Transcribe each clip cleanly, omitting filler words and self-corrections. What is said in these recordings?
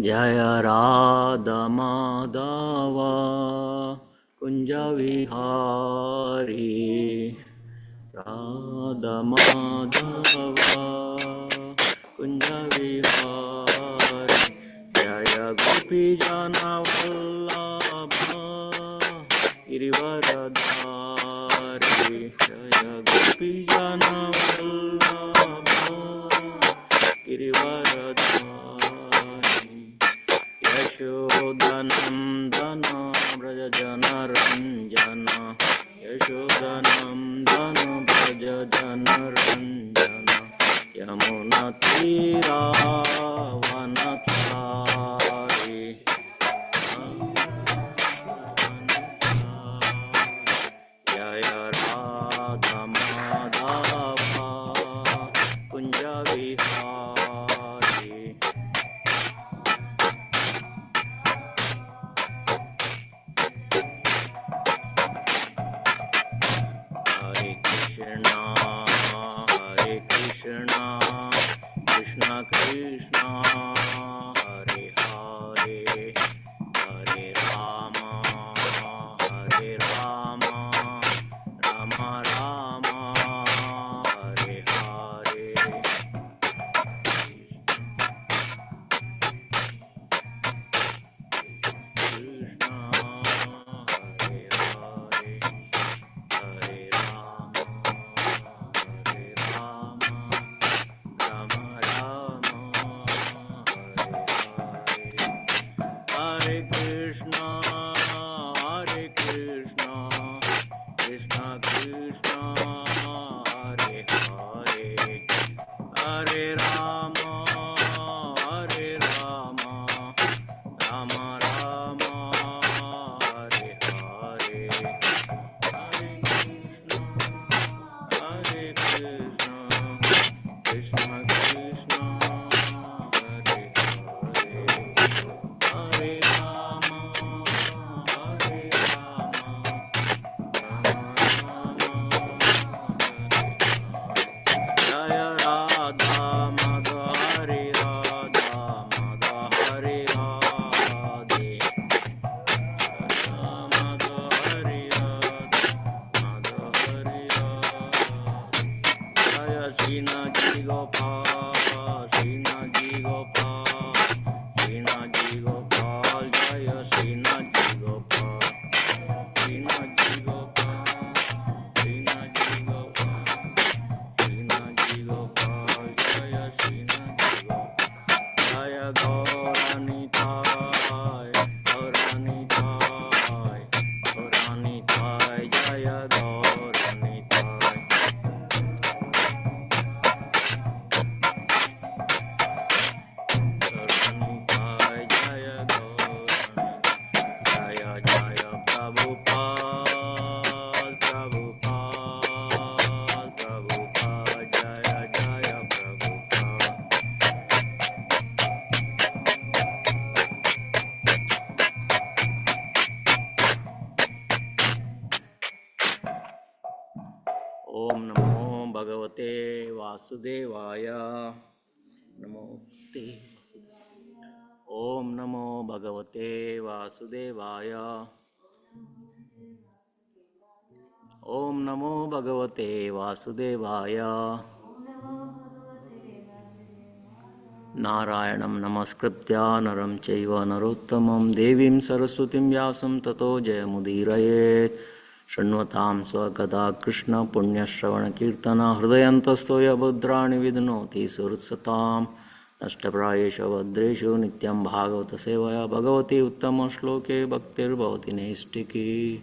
जय राधा माधव कुंज विहारी राधा माधव कुंज विहारी जय गोपी जन वल्लभ गिरिवरधारी जय गोपी जन वल्लभ गिरिवरधारी यशोदनंदन व्रज जनरंजन यशोदनंदन व्रज जनरंजन यमुनतीरावनचारि जय राधा माधव कुंज Vihari Hare Krishna, Krishna Krishna, Hare Hare, Hare Rama, Hare Rama, Rama Rama, Hare Hare. Krishna, Hare Hare. Hare Rama, Hare Rama, Rama Rama, Hare Hare. Hare Krishna, Krishna Krishna, Hare Hare. Hare Rama, Rama Rama, Hare Hare. Hare Krishna, Krishna Krishna, Hare Hare, Hare Rama, Jaya Radha Madhva Hare Radha Madhva Hare Radhe Madhva Hare Radha Madhva Hare Radhe Jaya Srinaji Gopal Srinaji Gopal Srinaji Gopal Jaya Srinaji Gopal Srinaji Gopal Srinaji Gopal Srinaji Gopal Jaya Srinaji Gopal Jaya Gauranitai Gauranitai Gauranitai Jaya Gauranitai Gauranitai Jaya Gauranitai Jaya Jaya Prabhupada Prabhupada Prabhupada Jaya Jaya Prabhupada Om Namo Bhagavate Vasudevaya Namo Te Vasudevaya Om Namo Bhagavate Vasudevaya Om Namo Bhagavate Vasudevaya Narayanam Namaskritya Naram Chaiva Narottamam Devim Saraswatim Vyasam Tato Jayamudhirayet Shanvatam Swagata Krishna Punya Shravana Kirtana Hridayantastoya Budrani Vidnoti Sursatam Nashtaprayesha Vadreshu Nityam Bhagavata Sevaya Bhagavati Uttama Shloke Bhaktir Bhavati Naistiki.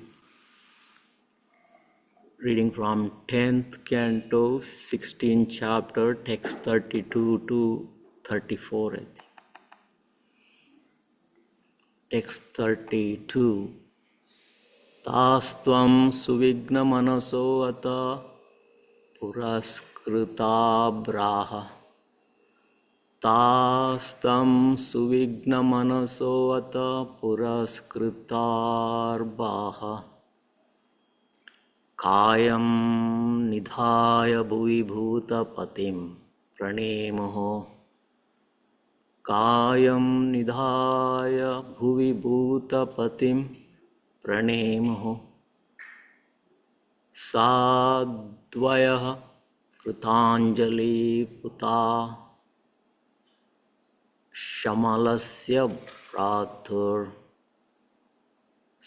Reading from 10th Canto, 16th chapter, text 32 to 34, I think. Text 32. Tastvam suvigna manaso ata puraskrita braha. Tastam suvigna manaso ata puraskrita baha. कायं निधाय भुवि भूतपतिं प्रणेमुः कायं निधाय भुवि भूतपतिं प्रणेमुः साद्वयः कृताञ्जलिपुता शमलस्य भ्रातुर्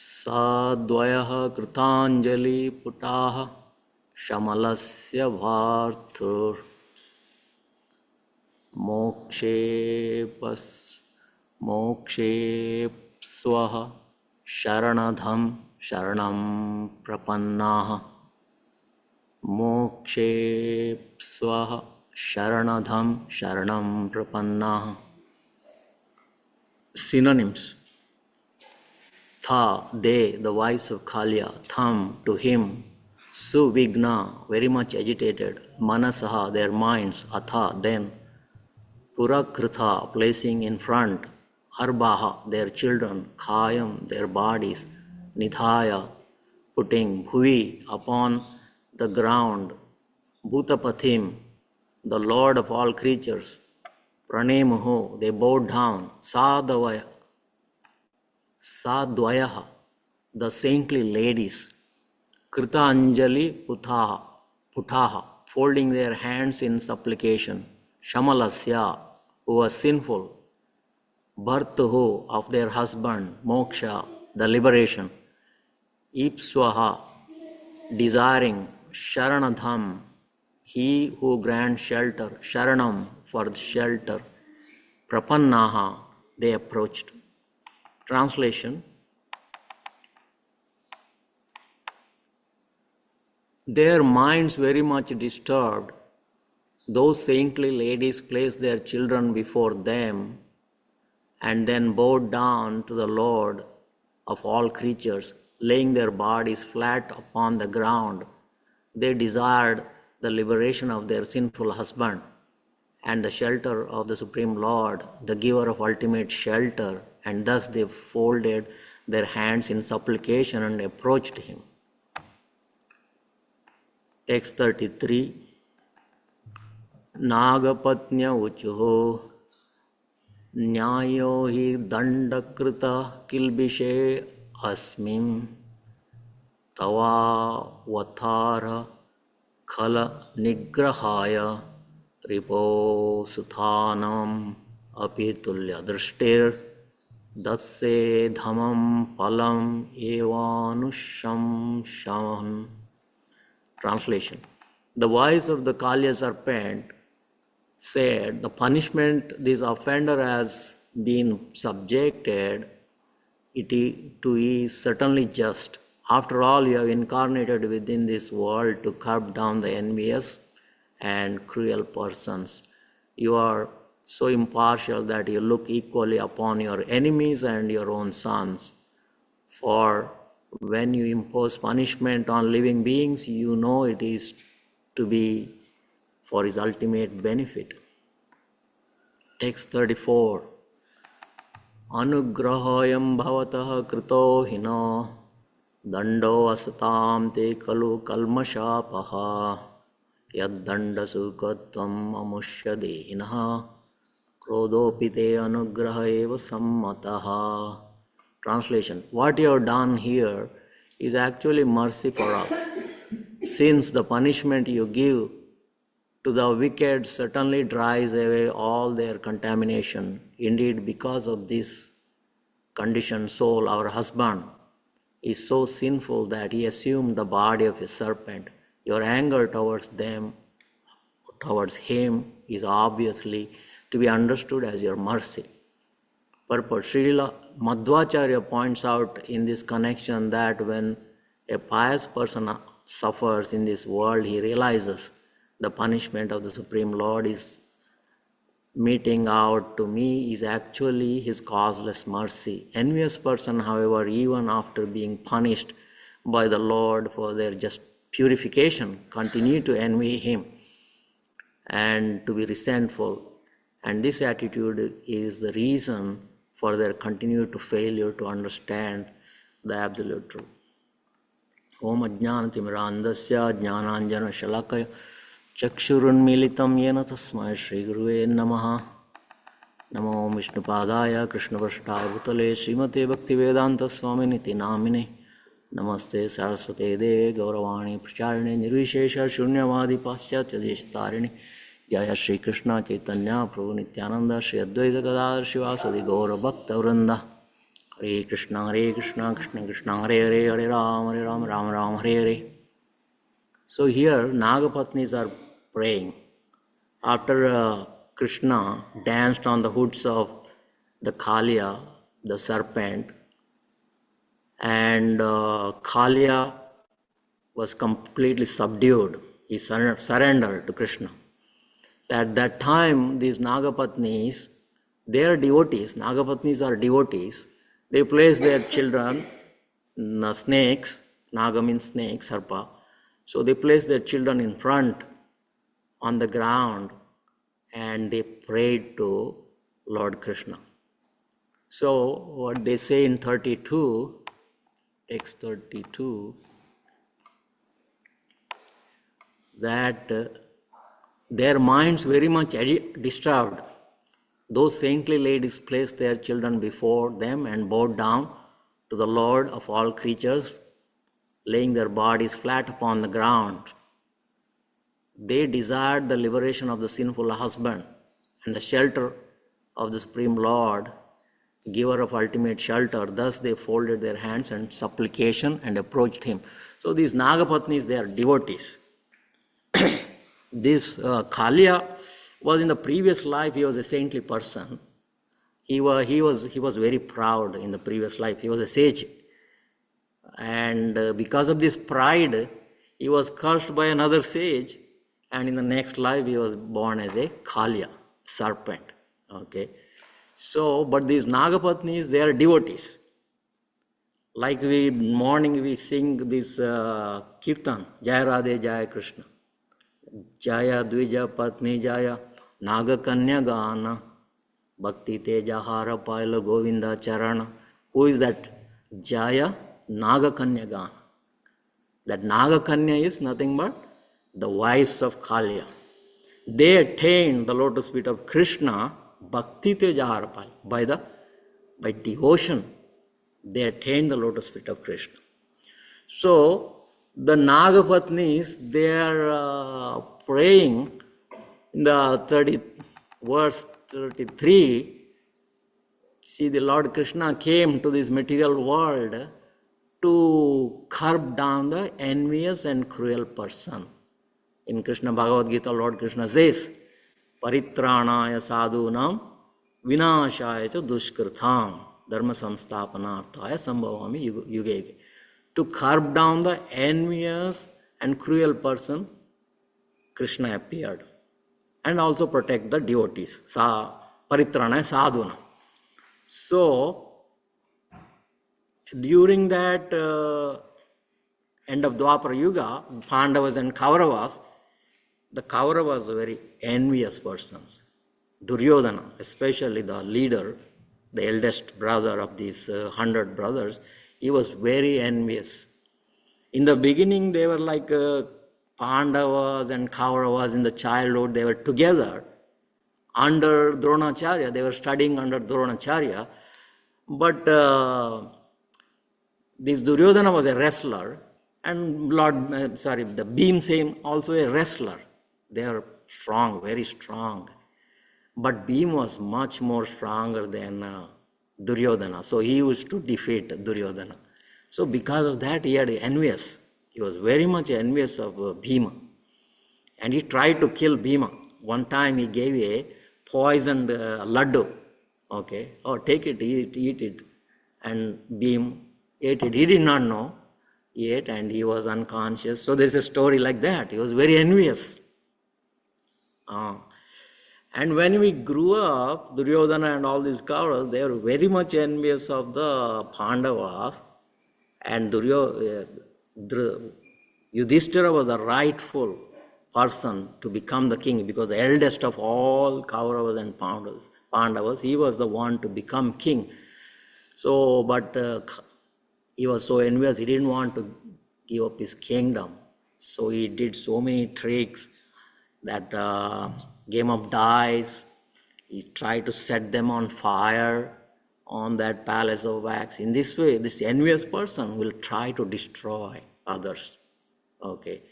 साद्वयः कृताञ्जलिपुटाः शमलस्य भ्रातुर् मोक्षेप्स्वः शरणधं शरणं प्रपन्नाः मोक्षेप्स्वः शरणधं शरणं प्रपन्नाः. Synonyms: Tha, they, the wives of Khalya. Tham, to him. Suvigna, very much agitated. Manasaha, their minds. Atha, then. Purakritha, placing in front. Arbaha, their children. Khayam, their bodies. Nidhaya, putting. Bhuvi, upon the ground. Bhutapathim, the Lord of all creatures. Pranemuhu, they bowed down. Sadvayaha, the saintly ladies. Krita Anjali Putaha, folding their hands in supplication. Shamalasya, who was sinful. Bhartuhu, of their husband. Moksha, the liberation. Ipswaha, desiring. Sharanadham, he who grants shelter. Sharanam, for shelter. Prapannaha, they approached. Translation: their minds very much disturbed, those saintly ladies placed their children before them and then bowed down to the Lord of all creatures, laying their bodies flat upon the ground. They desired the liberation of their sinful husband and the shelter of the Supreme Lord, the giver of ultimate shelter, and thus they folded their hands in supplication and approached him. Text 33. Nagapatnya uchuho nyayo hi dandakrita kilbishe asmim tava vathara khala nigrahaya tripo suthanam apitulya drishtir datse dhamam palam evanusham shaman. Translation: the voice of the Kalya serpent said, the punishment this offender has been subjected to is certainly just. After all, you have incarnated within this world to curb down the envious and cruel persons. You are so impartial that you look equally upon your enemies and your own sons. For when you impose punishment on living beings, you know it is to be for his ultimate benefit. Text 34. Anugrahayam bhavatah krito hino dando asatam te kalu kalmashapaha yad danda sukatvam amushyadinaha krodopite anugraha eva sammataha. Translation: what you have done here is actually mercy for us, since the punishment you give to the wicked certainly dries away all their contamination. Indeed, because of this conditioned soul, our husband is so sinful that he assumed the body of a serpent. Your anger towards him, is obviously to be understood as your mercy. Purport: Srila Madhvacharya points out in this connection that when a pious person suffers in this world, he realizes the punishment of the Supreme Lord is meting out to me is actually his causeless mercy. Envious person, however, even after being punished by the Lord for their just purification, continue to envy him and to be resentful. And this attitude is the reason for their continued failure to understand the absolute truth. Om Ajnanatimrandasya Jnananjana Shalakaya Chakshurunmilitam Yena Tasmai Shri Guruve Namaha. Namo Vishnupadaya Krishnavashtaaya Bhutale Srimate Bhaktivedanta Swaminiti Namine Namaste Saraswate Deve Gauravani Pracharine Nirvishesha Shunyavadi Paschatya Deshatarine Jaya Shri Krishna Chaitanya Prabhu Nityananda Shri Advaita Gadadhar Shivasadi Gaura Bhakta Vrinda Hare Krishna Krishna Krishna Hare Hare Hare Ram Ram Hare Hare. So here Nagapatnis are praying. After Krishna danced on the hoods of the Kaliya, the serpent, and Kaliya was completely subdued. He surrendered to Krishna. So at that time, these Nagapatnis, they are devotees. Nagapatnis are devotees. They place their children, snakes, Naga means snake, Sarpa. So they place their children in front on the ground and they prayed to Lord Krishna. So what they say in 32, text 32, that their minds very much disturbed. Those saintly ladies placed their children before them and bowed down to the Lord of all creatures, laying their bodies flat upon the ground. They desired the liberation of the sinful husband and the shelter of the Supreme Lord, giver of ultimate shelter. Thus they folded their hands in supplication and approached him. So these Nagapatnis, they are devotees. This Kaliya was in the previous life, he was a saintly person. He was very proud in the previous life. He was a sage. And because of this pride, he was cursed by another sage. And in the next life, he was born as a Kaliya, serpent. Okay. So, but these Nagapatnis, they are devotees. Like morning we sing this Kirtan, Jaya Radhe Jaya Krishna. Jaya Dvija Patni Jaya Naga Kanya Gana Bhakti Teja Hara Paila Govinda Charana. Who is that? Jaya Naga Kanya Gana. That Naga Kanya is nothing but the wives of Kaliya. They attained the lotus feet of Krishna, Bhakti Teja Hara Paila. By devotion, they attained the lotus feet of Krishna. So, the Nagapatnis, they are praying in the verse 33. See, the Lord Krishna came to this material world to curb down the envious and cruel person. In Krishna Bhagavad Gita, Lord Krishna says, Paritranaya sadhunam vinashaya cha dushkritam dharma samsthapanarthaya sambhavami yuge yuge. To curb down the envious and cruel person, Krishna appeared. And also protect the devotees. Paritranaya sadhuna. So, during that end of Dwapara Yuga, Pandavas and Kauravas, the Kauravas were very envious persons. Duryodhana, especially the leader, the eldest brother of these 100 brothers, he was very envious. In the beginning, they were like Pandavas and Kauravas in the childhood, they were together under Dronacharya. They were studying under Dronacharya. But this Duryodhana was a wrestler, and the Bhimsen also a wrestler. They are strong, very strong. But Bhim was much more stronger than Duryodhana. So he used to defeat Duryodhana. So because of that, he had envious. He was very much envious of Bhima. And he tried to kill Bhima. One time he gave a poisoned laddu. Okay, take it, eat it. And Bhim ate it. He did not know. He ate and he was unconscious. So there's a story like that. He was very envious. And when we grew up, Duryodhana and all these Kauravas, they were very much envious of the Pandavas. And Yudhishthira was the rightful person to become the king, because the eldest of all Kauravas and Pandavas, he was the one to become king. So, but he was so envious, he didn't want to give up his kingdom. So he did so many tricks, that game of dice, He tried to set them on fire on that palace of wax. In this way, this envious person will try to destroy others. Okay,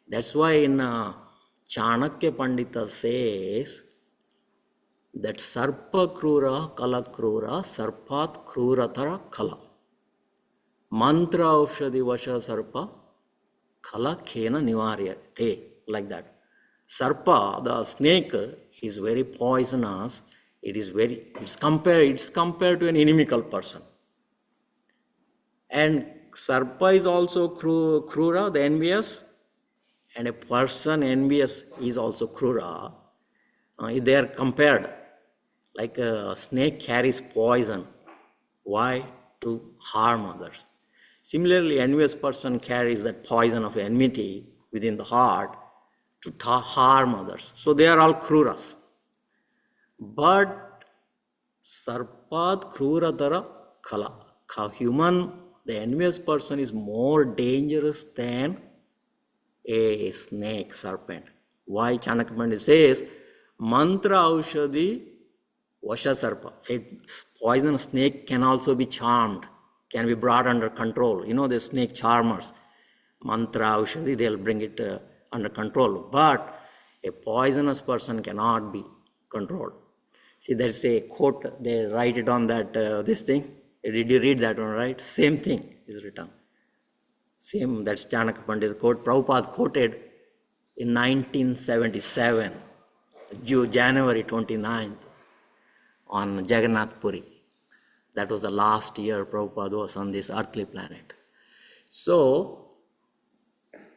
that's why in Chanakya Pandita says that sarpa krura kala krura sarpat kruratara kala. Mantra aushadhi vasha sarpa kala khena nivarya te, like that. Sarpa, the snake, is very poisonous. It's compared to an inimical person. And sarpa is also krura, the envious, and a person envious is also krura. They are compared. Like a snake carries poison. Why? To harm others. Similarly, envious person carries that poison of enmity within the heart to harm others. So they are all kruras. But sarpat kruratara kala. Human, the envious person is more dangerous than a snake, serpent. Why? Chanakya Pandit says, mantra aushadhi vasha sarpa. A poisonous snake can also be charmed, can be brought under control. You know the snake charmers. Mantra aushadhi, they'll bring it under control. But a poisonous person cannot be controlled. See, there's a quote, they write it on that, this thing. Did you read that one, right? Same thing is written. Same, that's Chanakya Pandit quote. Prabhupada quoted in 1977, January 29th, on Jagannath Puri. That was the last year Prabhupada was on this earthly planet. So,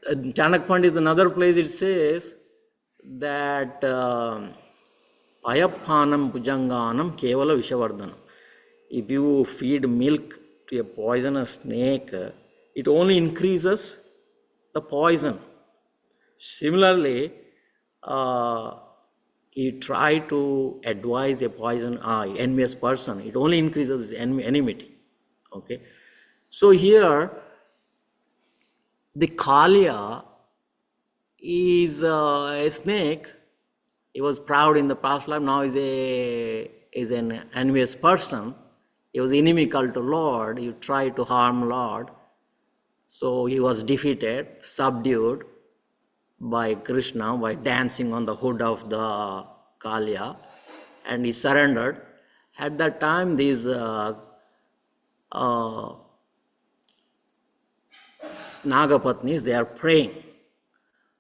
Chanakya Pandit, another place it says that Payaphanam Pujanganam Kevala Vishavardhanam. If you feed milk to a poisonous snake, it only increases the poison. Similarly, you try to advise a envious person, it only increases enmity. Okay, so here the Kaliya is a snake. He was proud in the past life. Now is an envious person. He was inimical to Lord. He tried to harm Lord. So he was defeated, subdued by Krishna by dancing on the hood of the Kaliya, and he surrendered. At that time, these Nagapatnis, they are praying.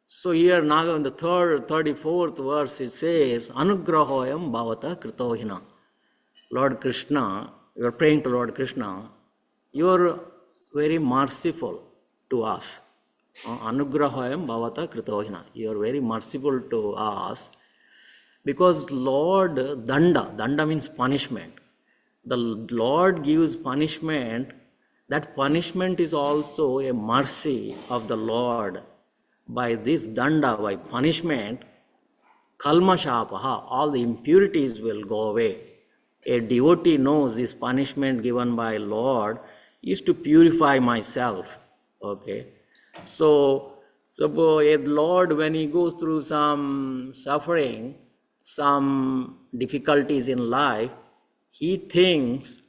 So here, Naga, in the 34th verse, it says, Anugrahoyam bhavata kritohina. Lord Krishna, you are praying to Lord Krishna, you are very merciful to us. Anugrahayam bhavata kritohina. You are very merciful to us because Lord danda means punishment. The Lord gives punishment. That punishment is also a mercy of the Lord. By this danda, by punishment, kalmashapaha, all the impurities will go away. A devotee knows this punishment given by Lord is to purify myself. Okay. So, suppose a Lord, when he goes through some suffering, some difficulties in life, he thinks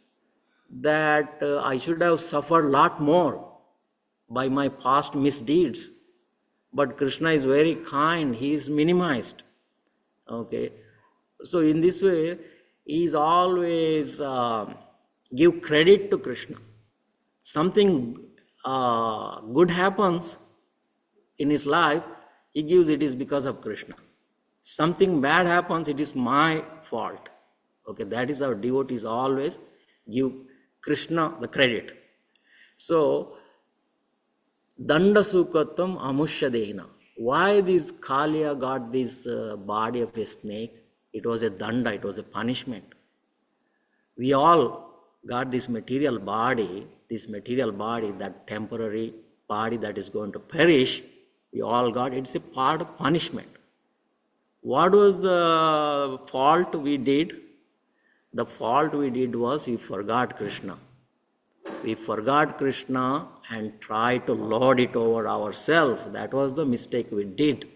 that I should have suffered a lot more by my past misdeeds. But Krishna is very kind, he is minimized. Okay. So in this way, he is always give credit to Krishna. Something good happens in his life, he gives it is because of Krishna. Something bad happens, it is my fault. Okay, that is how devotees always give Krishna the credit. So, Danda Sukatam Amushadehina. Why this Kaliya got this body of a snake? It was a danda, it was a punishment. We all got this material body, that temporary body that is going to perish. We all got, it's a part of punishment. What was the fault we did? The fault we did was we forgot Krishna. We forgot Krishna and tried to lord it over ourselves. That was the mistake we did.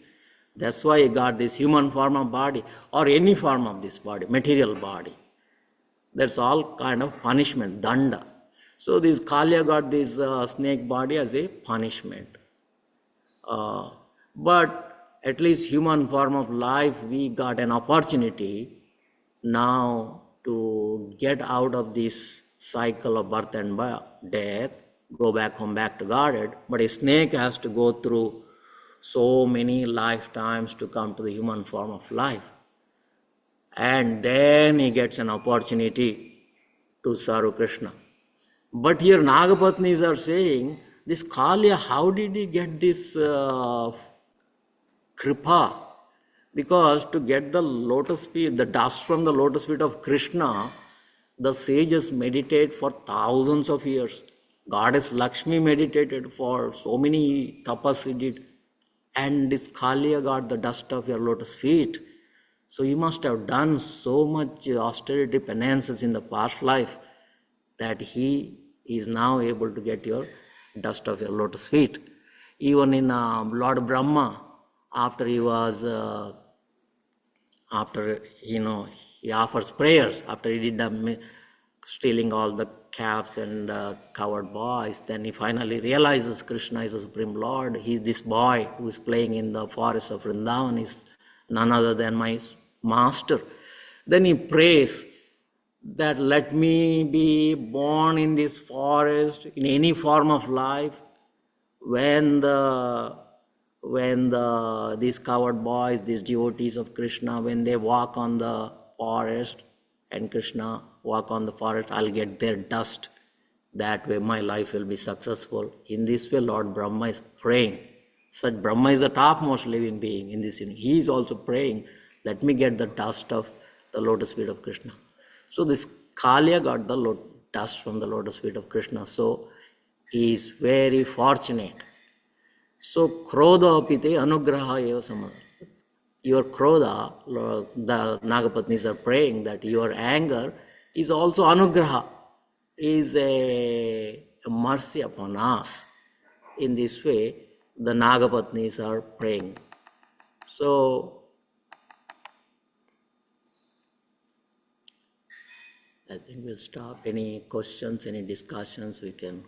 That's why he got this human form of body or any form of this body, material body. That's all kind of punishment, danda. So this Kalya got this snake body as a punishment. But at least human form of life, we got an opportunity now to get out of this cycle of birth and death, go back home, back to Godhead. But a snake has to go through so many lifetimes to come to the human form of life. And then he gets an opportunity to serve Krishna. But here Nagapatnis are saying, this Kalya, how did he get this kripa? Because to get the lotus feet, the dust from the lotus feet of Krishna, the sages meditate for thousands of years. Goddess Lakshmi meditated for so many tapas he did. And this Kalya got the dust of your lotus feet. So you must have done so much austerity penances in the past life that he is now able to get your dust of your lotus feet. Even in Lord Brahma, after he was, he offers prayers, after he did stealing all the caps and covered boys, then he finally realizes Krishna is the Supreme Lord. This boy who is playing in the forest of Vrindavan is none other than my master. Then he prays that let me be born in this forest in any form of life. When these coward boys, these devotees of Krishna, when they walk on the forest and Krishna walk on the forest, I'll get their dust. That way my life will be successful. In this way, Lord Brahma is praying. Such Brahma is the topmost living being in this universe. He is also praying, let me get the dust of the lotus feet of Krishna. So this Kalya got the dust from the lotus feet of Krishna. So he is very fortunate. So Krodha apite anugraha eva samad. Your Krodha, the Nagapatnis are praying that your anger is also anugraha, is a mercy upon us. In this way, the Nagapatnis are praying. So I think we'll stop. Any questions, any discussions we can.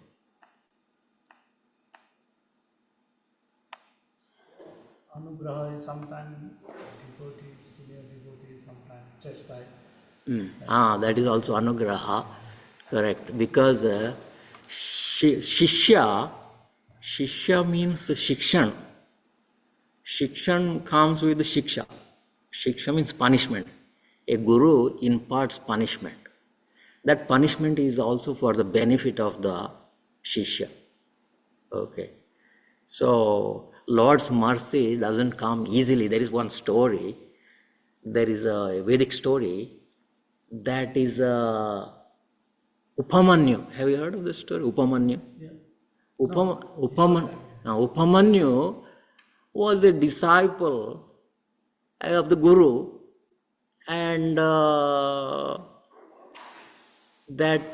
Anugraha is sometimes devotee, senior devotee, sometimes chastised. That is also anugraha, correct. Because shishya means shikshan. Shikshan comes with shiksha. Shiksha means punishment. A guru imparts punishment. That punishment is also for the benefit of the shishya. Okay. So Lord's mercy doesn't come easily. There is one story. There is a Vedic story that is Upamanyu. Have you heard of this story? Upamanyu? Yeah. Upamanyu was a disciple of the Guru, and that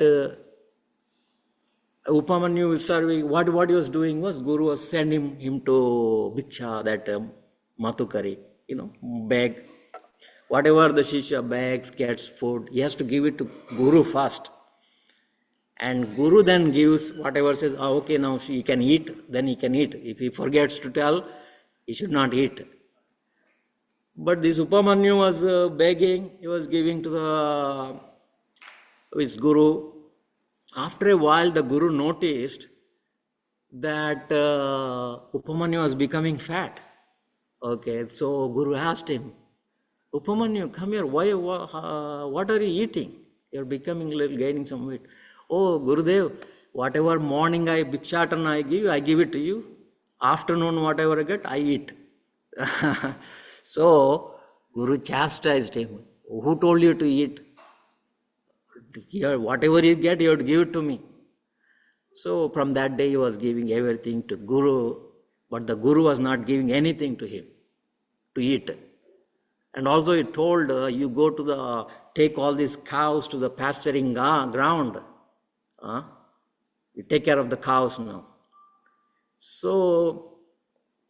Upamanyu is serving. What he was doing was Guru was sending him to Bhiksha, that Matukari, beg. Whatever the Shishya begs, gets food, he has to give it to Guru first. And Guru then gives whatever, says, okay, now he can eat, then he can eat. If he forgets to tell, he should not eat. But this Upamanyu was begging, he was giving to his Guru. After a while, the Guru noticed that Upamanyu was becoming fat. Okay, so Guru asked him, Upamanyu, come here, what are you eating? You're becoming gaining some weight. Oh, Gurudev, whatever morning Bhikshatan I give it to you. Afternoon, whatever I get, I eat. So, Guru chastised him. Who told you to eat? Here, whatever you get, you have to give it to me. So, from that day, he was giving everything to Guru, but the Guru was not giving anything to him to eat. And also he told, you go to take all these cows to the pasturing ground. You take care of the cows now. So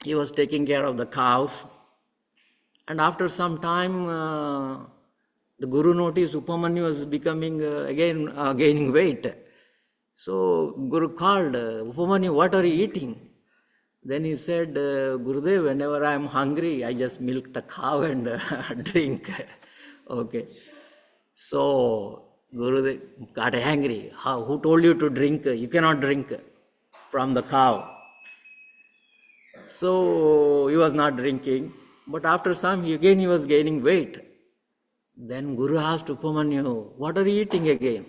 he was taking care of the cows, And after some time, the Guru noticed Upamanyu was becoming again gaining weight. So Guru called, Upamanyu, what are you eating? Then he said, Gurudev, whenever I am hungry, I just milk the cow and drink. Okay. So Gurudev got angry. Who told you to drink? You cannot drink from the cow. So he was not drinking. But after some, again he was gaining weight. Then Guru asked Upamanyu, what are you eating again?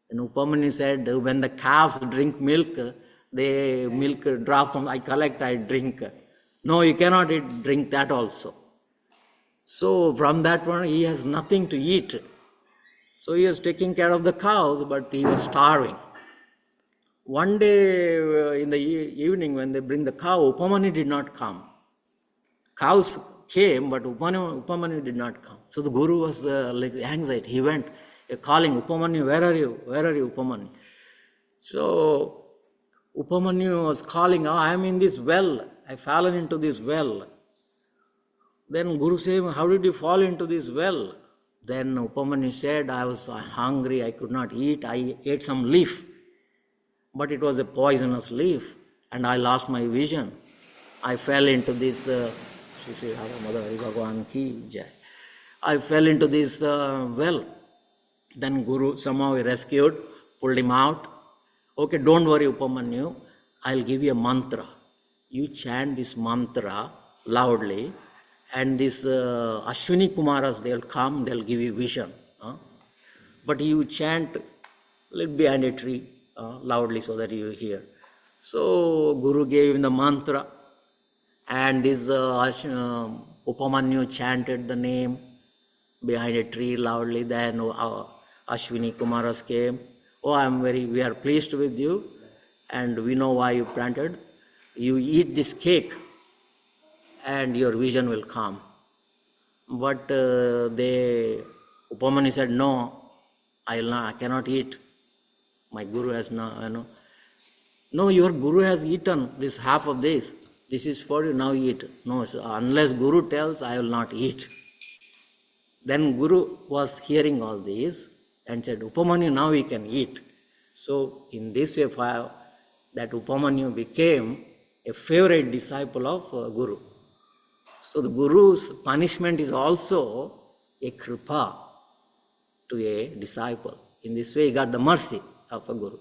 And Upamanyu said, when the calves drink milk, they milk drop from, I collect, I drink. No, you cannot drink that also. So from that one, he has nothing to eat. So he was taking care of the cows, but he was starving. One day in the evening when they bring the cow, Upamanyu did not come. Cows came, but Upamanyu did not come. So the Guru was like anxiety. He went calling, Upamanyu, where are you? Where are you, Upamanyu? So Upamanyu was calling, I am in this well. I fallen into this well. Then Guru said, how did you fall into this well? Then Upamanyu said, I was hungry, I could not eat. I ate some leaf, but it was a poisonous leaf, and I lost my vision. I fell into this, I fell into this well. Then Guru somehow rescued, pulled him out. Okay, don't worry, Upamanyu, I'll give you a mantra. You chant this mantra loudly, and these Ashwini Kumaras, they'll come, they'll give you vision. But you chant a little behind a tree loudly so that you hear. So Guru gave him the mantra, and this Upamanyu chanted the name behind a tree loudly. Then Ashwini Kumaras came. We are pleased with you, and we know why you planted. You eat this cake, and your vision will come. But Upamanyu said, no, I cannot eat. My Guru has no, no, your Guru has eaten this half of this. This is for you, now eat. No, so unless Guru tells, I will not eat. Then Guru was hearing all this and said, Upamanyu, now we can eat. So in this way, that Upamanyu became a favorite disciple of Guru. So the Guru's punishment is also a kripa to a disciple. In this way, he got the mercy of a Guru.